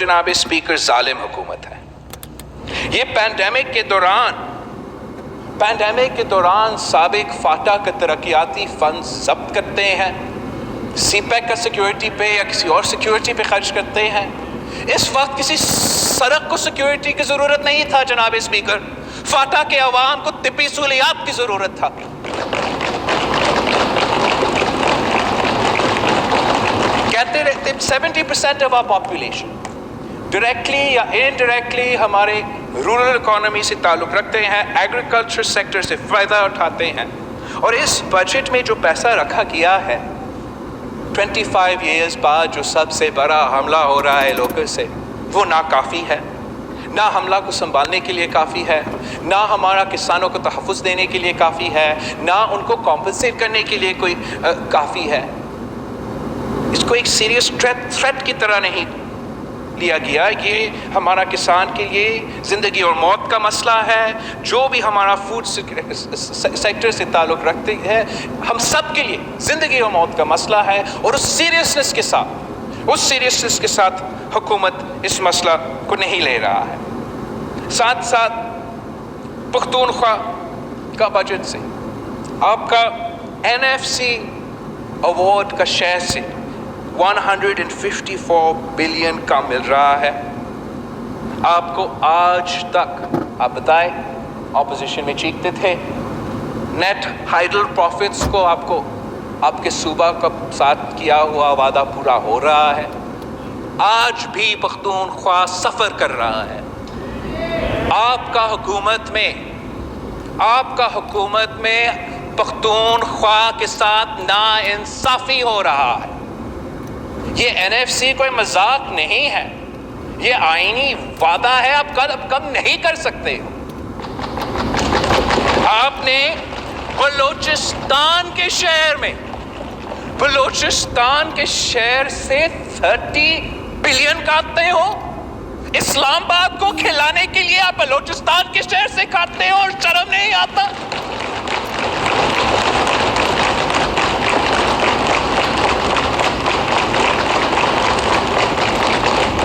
جناب اسپیکر ظالم حکومت ہے. یہ پینڈیمک کے دوران سابق فاٹا کا ترقیاتی فنڈ ضبط کرتے ہیں، سی پیک کا سیکیورٹی پہ یا کسی اور سیکیورٹی پہ خرچ کرتے ہیں. اس وقت کسی سڑک کو سیکیورٹی کی ضرورت نہیں تھا جناب اسپیکر، فاٹا کے عوام کو طبی سہولیات کی ضرورت تھا. کہتے رہتے 70% آف آور پاپولیشن ڈائریکٹلی یا انڈائریکٹلی ہمارے رورل اکانومی سے تعلق رکھتے ہیں، ایگریکلچر سیکٹر سے فائدہ اٹھاتے ہیں. اور اس بجٹ میں جو پیسہ رکھا گیا ہے 25 ایئرز بعد جو سب سے بڑا حملہ ہو رہا ہے لوگوں سے، وہ ناکافی ہے. نہ حملہ کو سنبھالنے کے لیے کافی ہے، نہ ہمارا کسانوں کو تحفظ دینے کے لیے کافی ہے، نہ ان کو کمپنسیٹ کرنے کے لیے کوئی کافی ہے. اس کو ایک سیریس تھریٹ کی طرح نہیں لیا گیا. یہ ہمارا کسان کے لیے زندگی اور موت کا مسئلہ ہے. جو بھی ہمارا فوڈ سیکٹر سے تعلق رکھتے ہیں، ہم سب کے لیے زندگی اور موت کا مسئلہ ہے. اور اس سیریسنس کے ساتھ حکومت اس مسئلہ کو نہیں لے رہا ہے. ساتھ ساتھ پختونخوا کا بجٹ سے آپ کا NFC ایوارڈ کا شیئر سے 154 بلین کا مل رہا ہے. آپ کو آج تک آپ بتائیں، اپوزیشن میں چیختے تھے نیٹ ہائیڈل پروفٹس کو آپ کے صوبہ کا ساتھ کیا ہوا وعدہ پورا ہو رہا ہے. آج بھی پختونخوا سفر کر رہا ہے. آپ کا حکومت میں پختونخوا کے ساتھ ناانصافی ہو رہا ہے. یہ NFC کوئی مذاق نہیں ہے، یہ آئینی وعدہ ہے. اب کم نہیں کر سکتے ہو. آپ نے بلوچستان کے شہر سے 30 بلین کاٹتے ہو. اسلام آباد کو کھلانے کے لیے آپ بلوچستان کے شہر سے کاٹتے ہو اور شرم نہیں آتا.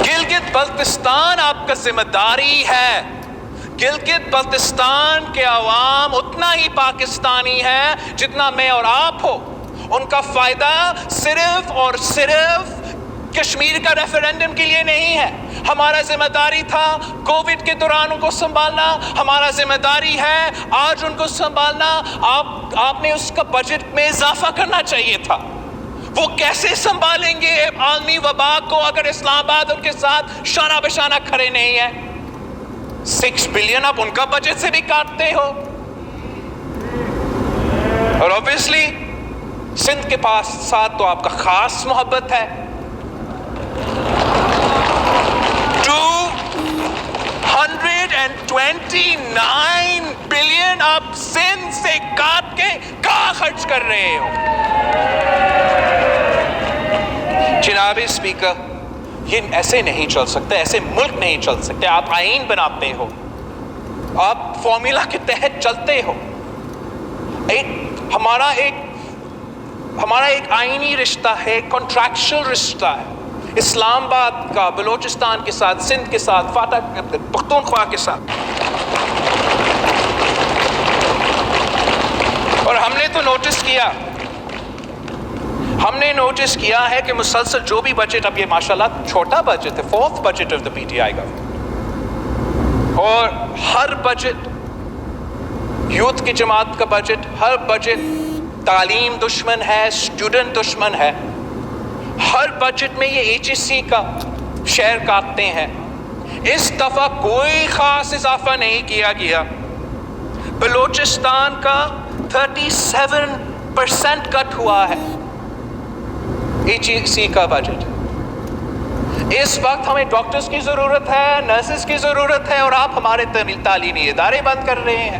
گلگت بلتستان آپ کا ذمہ داری ہے. گلگت بلتستان کے عوام اتنا ہی پاکستانی ہے جتنا میں اور آپ ہو. ان کا فائدہ صرف اور صرف کشمیر کا ریفرینڈم کے لیے نہیں ہے. ہمارا ذمہ داری تھا کووڈ کے دوران ان کو سنبھالنا، ہمارا ذمہ داری ہے آج ان کو سنبھالنا. آپ نے اس کا بجٹ میں اضافہ کرنا چاہیے تھا. وہ کیسے سنبھالیں گے عالمی وبا کو اگر اسلام آباد ان کے ساتھ شانہ بشانہ کھڑے نہیں ہے؟ 6 بلین آپ ان کا بجٹ سے بھی کاٹتے ہو. اور obviously سندھ کے پاس ساتھ تو آپ کا خاص محبت ہے. 229 بلین آپ سندھ سے کاٹ کے کہاں خرچ کر رہے ہو؟ جناب اسپیکر، یہ ایسے نہیں چل سکتے، ایسے ملک نہیں چل سکتے. آپ آئین بناتے ہو، آپ فارمولا کے تحت چلتے ہو. ہمارا ایک آئینی رشتہ ہے، کنٹریکچل رشتہ ہے اسلام آباد کا بلوچستان کے ساتھ، سندھ کے ساتھ، پختونخوا کے ساتھ. اور ہم نے تو نوٹس کیا ہے کہ مسلسل جو بھی بجٹ، اب یہ ماشاءاللہ چھوٹا بجٹ ہے، 4th budget of the PTI government, اور ہر بجٹ یوتھ کی جماعت کا بجٹ، ہر بجٹ تعلیم دشمن ہے، اسٹوڈنٹ دشمن ہے. ہر بجٹ میں یہ HEC کا شیئر کاٹتے ہیں. اس دفعہ کوئی خاص اضافہ نہیں کیا گیا. بلوچستان کا 37% کٹ ہوا ہے HEC کا بجٹ. اس وقت ہمیں ڈاکٹرز کی ضرورت ہے، نرسز کی ضرورت ہے، اور آپ ہمارے تعلیمی ادارے بند کر رہے ہیں.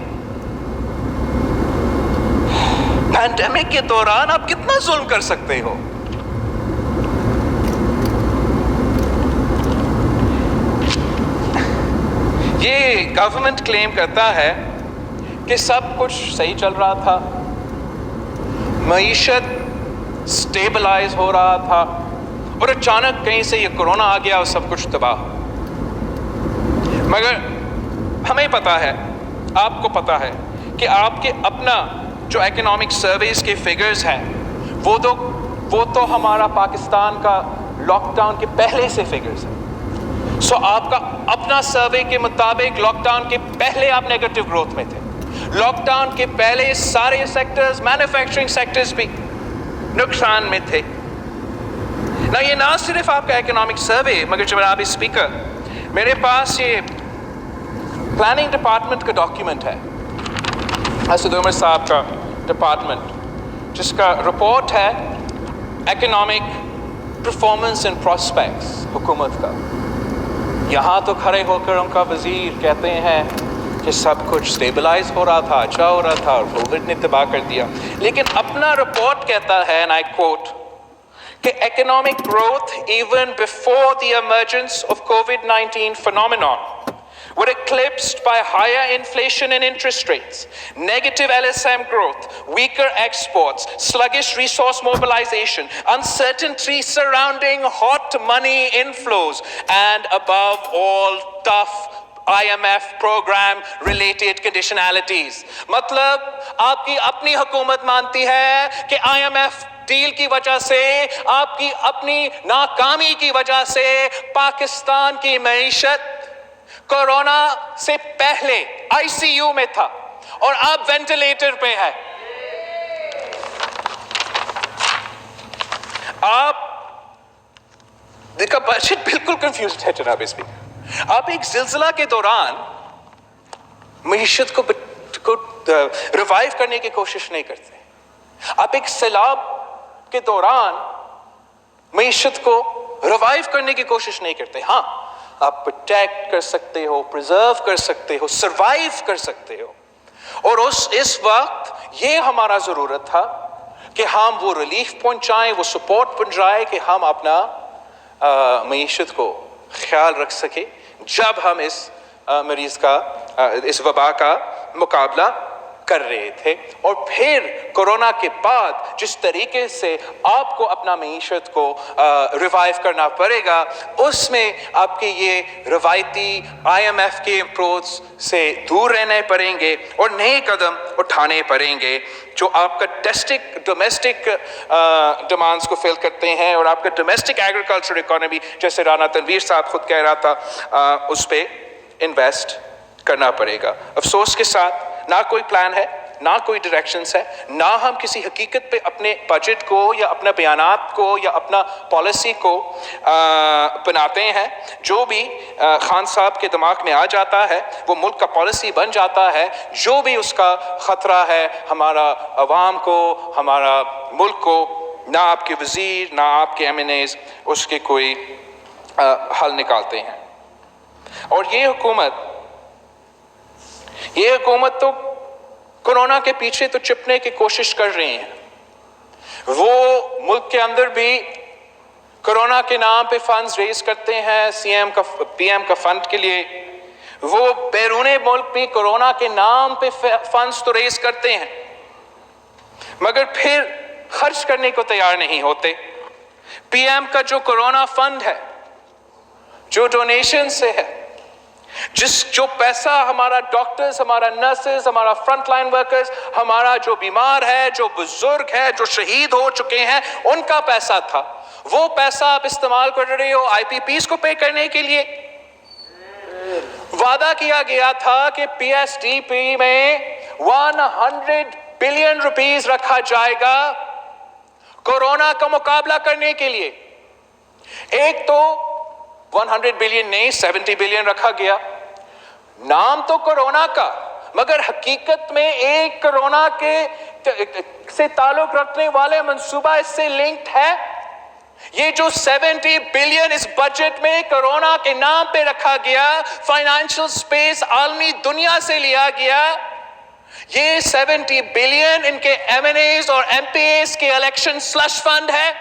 پینڈیمک کے دوران آپ کتنا ظلم کر سکتے ہو؟ یہ گورنمنٹ کلیم کرتا ہے کہ سب کچھ صحیح چل رہا تھا، معیشت سٹیبلائز ہو رہا تھا، اور اچانک کہیں سے یہ کورونا آ گیا اور سب کچھ تباہ. مگر ہمیں پتا ہے, آپ کو پتا ہے کہ آپ کے اپنا جو اکنامک سرویز کے فگرز ہیں وہ تو ہمارا پاکستان کا لاک ڈاؤن کے پہلے سے فگرز ہیں. سو آپ کا اپنا سروے کے مطابق لاک ڈاؤن کے پہلے آپ نیگیٹو گروتھ میں تھے. لاک ڈاؤن کے پہلے سارے سیکٹرز, مینوفیکچرنگ سیکٹرز بھی نقصان میں تھے. نہ یہ نہ صرف آپ کا اکنامک سروے, مگر جناب اسپیکر, میرے پاس یہ پلاننگ ڈپارٹمنٹ کا ڈاکیومنٹ ہے, اسد عمر صاحب کا ڈپارٹمنٹ, جس کا رپورٹ ہے اکنامک پرفارمنس اینڈ پراسپیکٹس حکومت کا. یہاں تو کھڑے ہو کر ان کا وزیر کہتے ہیں کہ سب کچھ سٹیبلائز ہو رہا تھا, اچھا ہو رہا تھا, اور کووڈ نے تباہ کر دیا. لیکن اپنا رپورٹ کہتا ہے, and I quote, کہ economic growth even before the emergence of COVID-19 phenomenon were eclipsed by higher inflation and interest rates, negative LSM growth, weaker exports, sluggish resource mobilization, uncertainty surrounding hot money inflows, and above all, tough IMF program related conditionalities. مطلب آپ کی اپنی حکومت مانتی ہے کہ IMF deal کی وجہ سے, آپ کی اپنی ناکامی کی وجہ سے پاکستان کی معیشت کورونا سے پہلے آئی سی یو میں تھا اور اب وینٹیلیٹر پہ ہے. آپ کا بجٹ بالکل کنفیوزڈ ہے جناب اسپیکر. آپ ایک زلزلہ کے دوران معیشت کو ریوائیو کرنے کی کوشش نہیں کرتے. آپ ایک سیلاب کے دوران معیشت کو ریوائیو کرنے کی کوشش نہیں کرتے. ہاں, آپ پروٹیکٹ کر سکتے ہو, پریزرو کر سکتے ہو, سروائیو کر سکتے ہو. اور اس وقت یہ ہمارا ضرورت تھا کہ ہم وہ ریلیف پہنچائیں, وہ سپورٹ پہنچائیں کہ ہم اپنا معیشت کو خیال رکھ سکے جب ہم اس مریض کا, اس وبا کا مقابلہ کر رہے تھے. اور پھر کورونا کے بعد جس طریقے سے آپ کو اپنا معیشت کو ریوائیو کرنا پڑے گا, اس میں آپ کے یہ روایتی IMF کے اپروچ سے دور رہنے پڑیں گے اور نئے قدم اٹھانے پڑیں گے جو آپ کا ڈومیسٹک ڈیمانڈس کو فل کرتے ہیں, اور آپ کا ڈومیسٹک ایگریکلچر اکانومی, جیسے رانا تنویر صاحب خود کہہ رہا تھا, اس پہ انویسٹ کرنا پڑے گا. افسوس کے ساتھ نہ کوئی پلان ہے, نہ کوئی ڈائریکشنز ہے, نہ ہم کسی حقیقت پہ اپنے بجٹ کو یا اپنا بیانات کو یا اپنا پالیسی کو بناتے ہیں. جو بھی خان صاحب کے دماغ میں آ جاتا ہے وہ ملک کا پالیسی بن جاتا ہے. جو بھی اس کا خطرہ ہے ہمارا عوام کو, ہمارا ملک کو, نہ آپ کے وزیر نہ آپ کے MNAs اس کے کوئی حل نکالتے ہیں. اور یہ حکومت تو کورونا کے پیچھے تو چھپنے کی کوشش کر رہی ہیں. وہ ملک کے اندر بھی کورونا کے نام پہ فنڈز ریز کرتے ہیں, PM کا فنڈ کے لیے. وہ بیرون ملک بھی کورونا کے نام پہ فنڈز تو ریز کرتے ہیں, مگر پھر خرچ کرنے کو تیار نہیں ہوتے. PM کا جو کورونا فنڈ ہے, جو ڈونیشن سے ہے, جو پیسہ ہمارا ڈاکٹرز, ہمارا نرسز, ہمارا فرنٹ لائن ورکرز, ہمارا جو بیمار ہے, جو بزرگ ہے, جو شہید ہو چکے ہیں, ان کا پیسہ تھا, وہ پیسہ آپ استعمال کر رہے ہو IPPs کو پے کرنے کے لیے. وعدہ کیا گیا تھا کہ PSDP میں 100 بلین روپیز رکھا جائے گا کورونا کا مقابلہ کرنے کے لیے. ایک تو 100 بلین نہیں 70 بلین رکھا گیا, نام تو کورونا کا, مگر حقیقت میں ایک کورونا کے سے تعلق رکھنے والے منصوبہ اس سے لنکڈ ہے. یہ جو 70 بلین اس بجٹ میں کورونا کے نام پہ رکھا گیا, فائنانشل سپیس عالمی دنیا سے لیا گیا, یہ 70 بلین ان کے MNAs اور MPAs کے الیکشن سلش فنڈ ہے.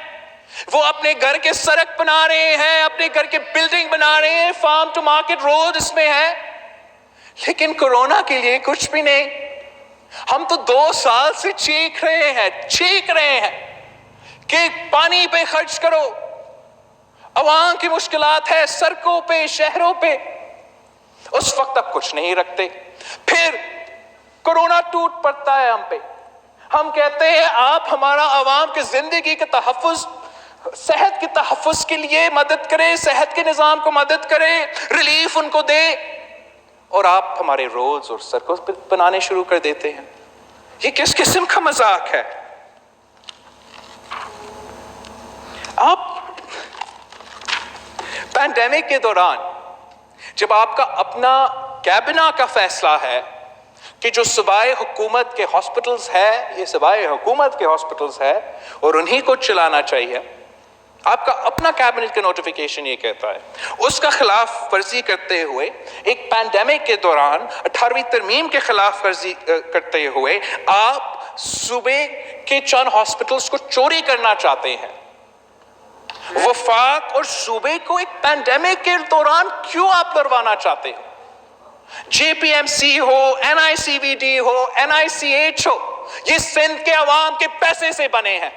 وہ اپنے گھر کے سڑک بنا رہے ہیں, اپنے گھر کے بلڈنگ بنا رہے ہیں, فارم ٹو مارکیٹ روڈ اس میں ہے, لیکن کورونا کے لیے کچھ بھی نہیں. ہم تو 2 سال سے چیخ رہے ہیں کہ پانی پہ خرچ کرو, عوام کی مشکلات ہے سڑکوں پہ شہروں پہ، اس وقت آپ کچھ نہیں رکھتے. پھر کورونا ٹوٹ پڑتا ہے ہم پہ، ہم کہتے ہیں آپ ہمارا عوام کی زندگی کے تحفظ، صحت کے تحفظ کے لیے مدد کریں، صحت کے نظام کو مدد کریں، ریلیف ان کو دے، اور آپ ہمارے روڈز اور سڑکوں پہ بنانے شروع کر دیتے ہیں. یہ کس قسم کا مذاق ہے؟ آپ پینڈیمک کے دوران جب آپ کا اپنا کابینہ کا فیصلہ ہے کہ جو صوبائی حکومت کے ہاسپٹلز ہے، یہ صوبائی حکومت کے ہاسپٹلز ہے اور انہی کو چلانا چاہیے، آپ کا اپنا کیبنٹ کا نوٹیفیکیشن یہ کہتا ہے، اس کا خلاف ورزی کرتے ہوئے ایک پینڈیمک کے دوران 18ویں ترمیم کے خلاف ورزی کرتے ہوئے آپ صوبے کے چند ہاسپٹلز کو چوری کرنا چاہتے ہیں. وفاق اور صوبے کو ایک پینڈیمک کے دوران کیوں آپ کروانا چاہتے ہو؟ جے پی ایم سی ہو، این آئی سی وی ڈی ہو، این آئی سی ایچ ہو، یہ سندھ کے عوام کے پیسے سے بنے ہیں.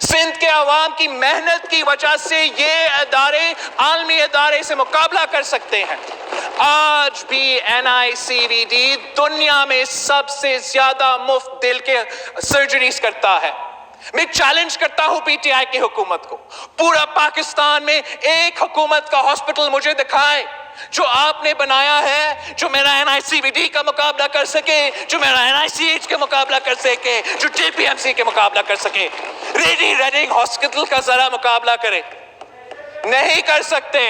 سندھ کے عوام کی محنت کی وجہ سے یہ ادارے عالمی ادارے سے مقابلہ کر سکتے ہیں. آج بھی این آئی سی وی ڈی دنیا میں سب سے زیادہ مفت دل کے سرجریز کرتا ہے. میں چیلنج کرتا ہوں پی ٹی آئی کی حکومت کو، پورا پاکستان میں ایک حکومت کا ہاسپٹل مجھے دکھائے جو آپ نے بنایا ہے، جو میرا این آئی سی وی ڈی کا مقابلہ کر سکے، جو میرا این آئی سی ایچ کا مقابلہ کر سکے، جو جے پی ایم سی کے مقابلہ کر سکے. ریڈی ریڈنگ ہاسپٹل کا ذرا مقابلہ کرے. نہیں کر سکتے.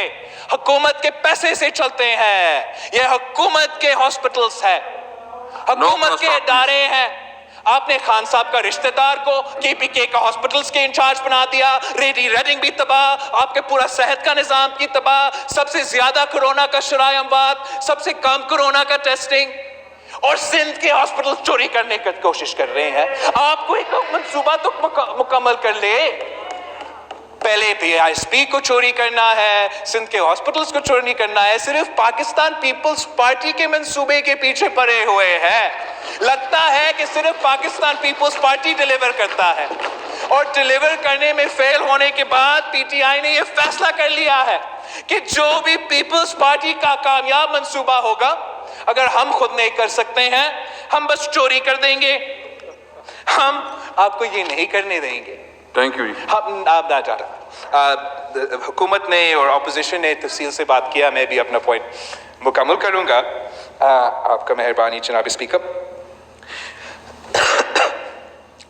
حکومت کے پیسے سے چلتے ہیں، یہ حکومت کے ہاسپٹلز ہیں، حکومت کے ادارے ہیں. آپ نے خان صاحب کا رشتہ دار کو کے پی کے کا ہاسپٹلز کے انچارج بنا دیا. ریڈی ریڈنگ بھی تباہ، آپ کے پورا صحت کا نظام کی تباہ، سب سے زیادہ کورونا کا شرح اموات، سب سے کم کورونا کا ٹیسٹنگ، اور سندھ کے ہاسپٹل چوری کرنے کی کوشش کر رہے ہیں. آپ کو ایک منصوبہ تو مکمل کر لے. پہلے پی آئی ایس پی کو چوری کرنا ہے، سندھ کے ہاسپٹلز کو چوری کرنا ہے. صرف پاکستان پیپلز پارٹی کے منصوبے کے پیچھے پڑے ہوئے ہیں. لگتا ہے کہ صرف پاکستان پیپلز پارٹی ڈیلیور کرتا ہے، اور ڈیلیور کرنے میں فیل ہونے کے بعد پی ٹی آئی نے یہ فیصلہ کر لیا ہے کہ جو بھی پیپلز پارٹی کا کامیاب منصوبہ ہوگا، اگر ہم خود نہیں کر سکتے ہیں، ہم بس چوری کر دیں گے، ہم آپ کو یہ نہیں کرنے دیں گے. Thank you. آپ نہ جا رہا. حکومت نے اور اپوزیشن نے تفصیل سے بات کیا، میں بھی اپنا پوائنٹ مکمل کروں گا. آپ کا مہربانی جناب اسپیکر.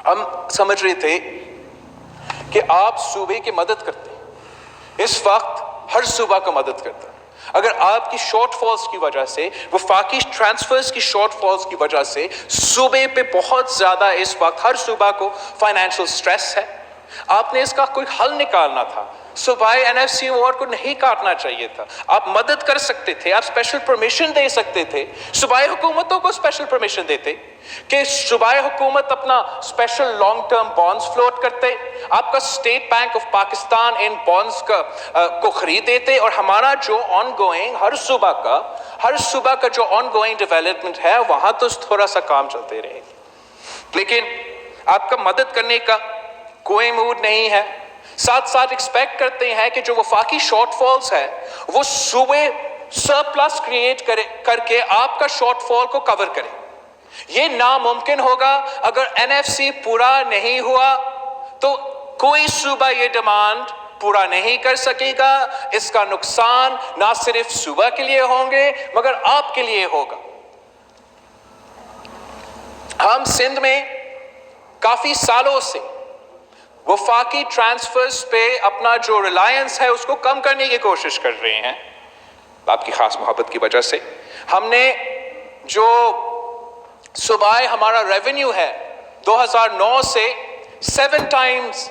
ہم سمجھ رہے تھے کہ آپ صوبے کی مدد کرتے ہیں، اس وقت ہر صوبہ کو مدد کرتا ہے. اگر آپ کی شارٹ فالز کی وجہ سے، وفاقی ٹرانسفرز کی شارٹ فالز کی وجہ سے صوبے پہ بہت زیادہ اس وقت ہر صوبہ کو فائنینشل سٹریس ہے، آپ نے اس کا کوئی حل نکالنا تھا. صوبائی این ایف سی اوارڈ کو نہیں کاٹنا چاہیے تھا. آپ مدد کر سکتے تھے، آپ اسپیشل پرمیشن دے سکتے تھے. صوبائی حکومتوں کو اسپیشل پرمیشن دیتے کہ صوبائی حکومت اپنا special long term bonds float کرتے، آپ کا state bank of Pakistan in bonds کو خرید دیتے، اور ہمارا جو آن گوئنگ ہر صوبہ کا جو آن گوئنگ ڈیولپمنٹ ہے وہاں تو تھوڑا سا کام چلتے رہے. لیکن آپ کا مدد کرنے کا کوئی موڈ نہیں ہے. ساتھ ساتھ ایکسپیکٹ کرتے ہیں کہ جو وفاقی شارٹ فالز ہے وہ صوبے سرپلس کریٹ کر کے آپ کا شارٹ فال کو کور کرے. یہ ناممکن ہوگا. اگر این ایف سی پورا نہیں ہوا تو کوئی صوبہ یہ ڈیمانڈ پورا نہیں کر سکے گا. اس کا نقصان نہ صرف صوبہ کے لیے ہوں گے مگر آپ کے لیے ہوگا. ہم سندھ میں کافی سالوں سے وفاقی ٹرانسفرز پہ اپنا جو ریلائنس ہے اس کو کم کرنے کی کوشش کر رہے ہیں. آپ کی خاص محبت کی وجہ سے ہم نے جو صوبائی ہمارا ریونیو ہے 2009 سے 7 ٹائمز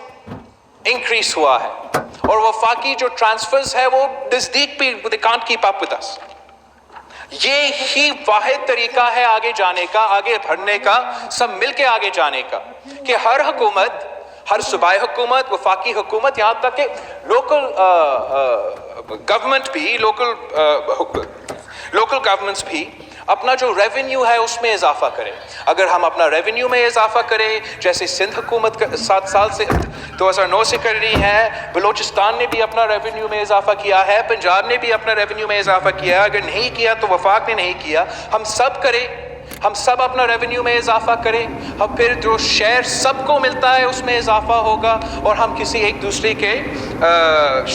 انکریز ہوا ہے، اور وفاقی جو ٹرانسفرز ہے وہ نزدیک بھی they can't keep up with us. یہ ہی واحد طریقہ ہے آگے جانے کا، آگے بڑھنے کا، سب مل کے آگے جانے کا، کہ ہر حکومت، ہر صوبائی حکومت، وفاقی حکومت، یہاں تک کہ لوکل گورنمنٹ بھی، لوکل گورنمنٹس بھی اپنا جو ریونیو ہے اس میں اضافہ کریں. اگر ہم اپنا ریونیو میں اضافہ کریں، جیسے سندھ حکومت 7 سال سے 2009 سے کر رہی ہیں. بلوچستان نے بھی اپنا ریونیو میں اضافہ کیا ہے, پنجاب نے بھی اپنا ریونیو میں اضافہ کیا ہے. اگر نہیں کیا تو وفاق نے نہیں کیا. ہم سب کریں, ہم سب اپنا ریونیو میں اضافہ کریں, اور پھر جو شیئر سب کو ملتا ہے اس میں اضافہ ہوگا, اور ہم کسی ایک دوسرے کے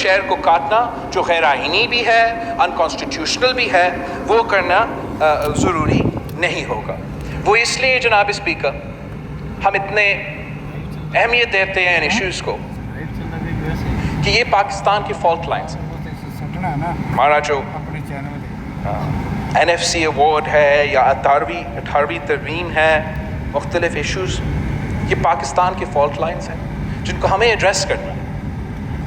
شیئر کو کاٹنا جو غیر آئینی بھی ہے, انکانسٹیٹیوشنل بھی ہے, وہ کرنا ضروری نہیں ہوگا. وہ اس لیے جناب اسپیکر ہم اتنے اہمیت دیتے ہیں ان ایشوز کو کہ یہ پاکستان کی فالٹ لائنز ہیں. ہمارا جو این ایف سی ایوارڈ ہے یا 18ویں ترمیم ہے, مختلف ایشوز, یہ پاکستان کی فالٹ لائنز ہیں جن کو ہمیں ایڈریس کرنا ہے.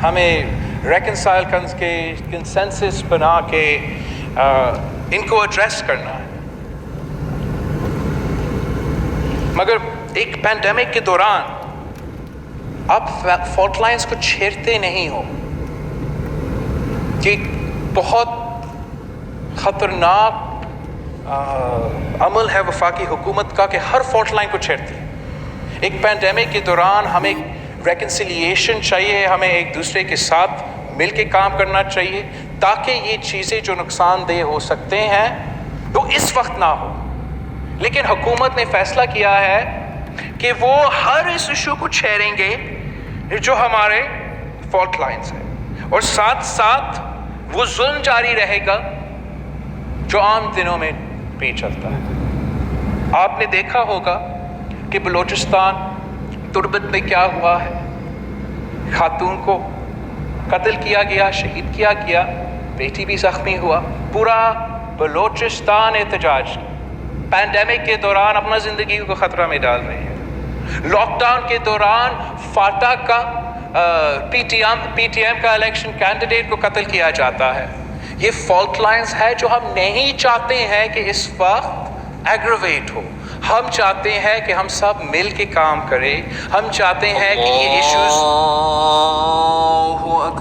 ہمیں ریکنسائل کے کنسنسس بنا کے ان کو ایڈریس کرنا ہے. مگر ایک پینڈیمک کے دوران آپ فالٹ لائنز کو چھیڑتے نہیں ہو, کہ بہت خطرناک عمل ہے وفاقی حکومت کا کہ ہر فالٹ لائن کو چھیڑتی ہے. ایک پینڈیمک کے دوران ہمیں ریکنسیلیشن چاہیے, ہمیں ایک دوسرے کے ساتھ مل کے کام کرنا چاہیے تاکہ یہ چیزیں جو نقصان دہ ہو سکتے ہیں وہ اس وقت نہ ہو. لیکن حکومت نے فیصلہ کیا ہے کہ وہ ہر اس ایشو کو چھیڑیں گے جو ہمارے فالٹ لائنز ہیں, اور ساتھ ساتھ وہ ظلم جاری رہے گا جو عام دنوں میں بھی چلتا ہے. آپ نے دیکھا ہوگا کہ بلوچستان تربت میں کیا ہوا ہے, خاتون کو قتل کیا گیا, شہید کیا گیا, بیٹی بھی زخمی ہوا. پورا بلوچستان احتجاج پینڈیمک کے دوران اپنا زندگی کو خطرہ میں ڈال رہے ہیں. لاک ڈاؤن کے دوران فاٹا کا پی ٹی ایم کا الیکشن کینڈیڈیٹ کو قتل کیا جاتا ہے. یہ فالٹ لائنز ہے جو ہم نہیں چاہتے ہیں کہ اس وقت ایگریویٹ ہو. ہم چاہتے ہیں کہ ہم سب مل کے کام کریں. ہم چاہتے ہیں کہ یہ ایشوز